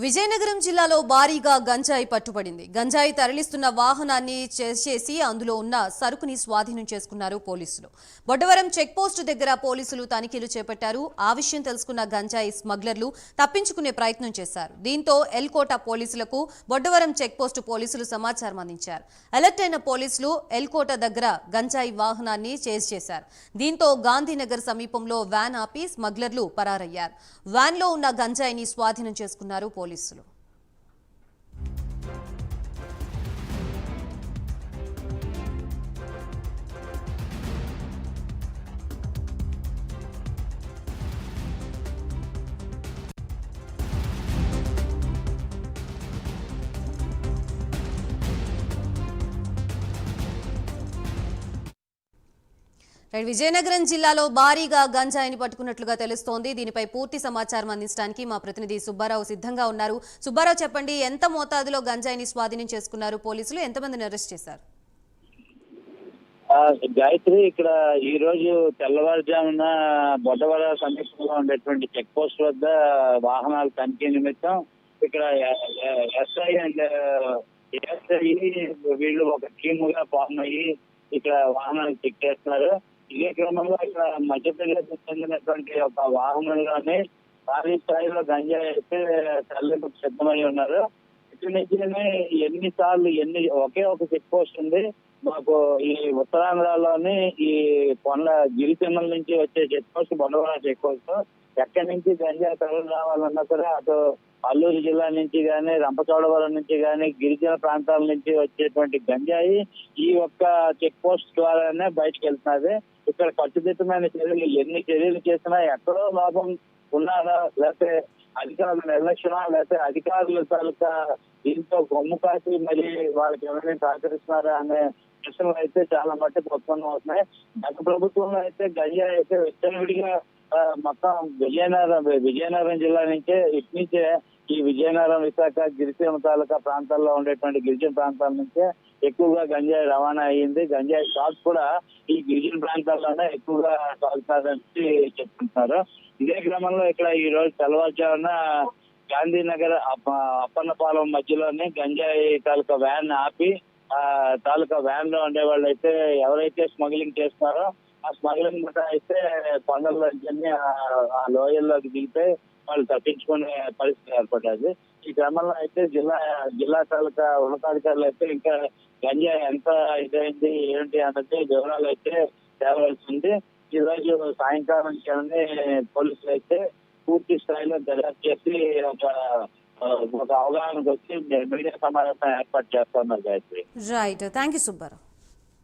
విజయనగరం జిల్లాలో భారీగా గంజాయి పట్టుబడింది. గంజాయి తరలిస్తున్న వాహనాన్ని చేసి అందులో ఉన్న సరుకుని స్వాధీనం చేసుకున్నారు పోలీసులు. బొడ్డవరం చెక్పోస్టు దగ్గర పోలీసులు తనిఖీలు చేపట్టారు. ఆ విషయం తెలుసుకున్న గంజాయి స్మగ్లర్లు తప్పించుకునే ప్రయత్నం చేశారు. దీంతో ఎల్కోట పోలీసులకు బొడ్డవరం చెక్పోస్టు పోలీసులు సమాచారం అందించారు. అలర్ట్ అయిన పోలీసులు ఎల్కోట దగ్గర గంజాయి వాహనాన్ని చేశారు. దీంతో గాంధీనగర్ సమీపంలో వ్యాన్ ఆపి స్మగ్లర్లు పరారయ్యారు. వ్యాన్లో ఉన్న గంజాయిని స్వాధీనం చేసుకున్నారు పోలీసులు. విజయనగరం జిల్లాలో భారీగా గంజాయిని పట్టుకున్నట్లుగా తెలుస్తోంది. దీనిపై పూర్తి సమాచారం అందించడానికి మా ప్రతినిధి సుబ్బారావు సిద్ధంగా ఉన్నారు. సుబ్బారావు, చెప్పండి, ఎంత మోతాదులో గంజాయిని స్వాధీనం చేసుకున్నారు పోలీసులు? ఎంతమందిని అరెస్ట్ చేశారు? గాయత్రి, ఇక్కడ ఈ రోజు తెల్లవారుజామున బొడ్డవర సమీపంలో ఉండేటువంటి చెక్ పోస్ట్ వద్ద వాహనాల తనిఖీ నిమిత్తం ఇక్కడ ఎస్ఐ అండ్ ఏఎస్ఐ వీళ్ళు ఒక టీముగా ఫామ్ అయ్యి ఇక్కడ వాహనాలు చెక్ చేస్తున్నారు. ఇదే క్రమంలో ఇక్కడ మధ్యప్రదేశ్ చెందినటువంటి ఒక వాహనంలోనే భారీ స్థాయిలో గంజాయి అయితే తరలింపుకు సిద్ధమై ఉన్నారు. ఇటు నుంచి ఒకే ఒక చెక్ పోస్ట్ ఉంది మాకు ఈ ఉత్తరాంధ్రలోని ఈ కొండ గిరిజనుల నుంచి వచ్చే చెక్ పోస్ట్ బొండవరం చెక్ పోస్ట్. ఎక్కడి నుంచి గంజాయి తరలి రావాలన్నా సరే అటు అల్లూరు జిల్లా నుంచి గానీ, రంపచోడవరం నుంచి గానీ, గిరిజన ప్రాంతాల నుంచి వచ్చేటువంటి గంజాయి ఈ ఒక్క చెక్ పోస్ట్ ద్వారానే బయటకు వెళ్తున్నది. ఇక్కడ కట్టుదిట్టమైన చర్యలు ఎన్ని చర్యలు చేసినా ఎక్కడో లాభం ఉన్నారా, లేకపోతే అధికారుల నిర్లక్ష్యమా, లేకపోతే అధికారుల తాలూకా దీంతో గొమ్ము కాసి మరి వాళ్ళకి ఎవరైనా సహకరిస్తున్నారా అనే ప్రశ్నలు అయితే చాలా మట్టుకు ఉత్పన్నం అవుతున్నాయి. గత ప్రభుత్వంలో అయితే గంజాయి అయితే విచ్చలవిడిగా మొత్తం విజయనగరం జిల్లా నుంచే ఇటు నుంచే ఈ విజయనగరం, విశాఖ, గిరిజన తాలూకా ప్రాంతాల్లో ఉండేటువంటి గిరిజన ప్రాంతాల నుంచే ఎక్కువగా గంజాయి రవాణా అయ్యింది. గంజాయి షాప్ కూడా ఈ గిరిజన ప్రాంతాల్లోనే ఎక్కువగా సాగుతారని చెప్తుంటారు. ఇదే క్రమంలో ఇక్కడ ఈ రోజు తెల్లవారుజామున గాంధీనగర్ అప్పన్నపాలెం మధ్యలోనే గంజాయి తాలూకా వ్యాన్ ఆపి తాలూకా వ్యాన్ లో ఉండే వాళ్ళు అయితే ఎవరైతే స్మగ్లింగ్ చేస్తున్నారో ఆ స్మగ్లింగ్ ముఠా అయితే కొండల్లోకి ఆ లోయల్లోకి దిగితే వాళ్ళు తప్పించుకునే పరిస్థితి ఏర్పడ్డది. ఈ క్రమంలో అయితే జిల్లా తాలూకా ఉన్నతాధికారులు అయితే ఇంకా గంజాయి ఎంత ఇదైంది ఏంటి అన్నది వివరాలు అయితే తేవాల్సి ఉంది. ఈ రోజు సాయంకాలం పోలీసులు అయితే పూర్తి స్థాయిలో దర్యాప్తు చేసి ఒక అవగాహనకు వచ్చి మీడియా సమావేశం ఏర్పాటు చేస్తున్నారు. Gayatri, right, thank you Subbarao.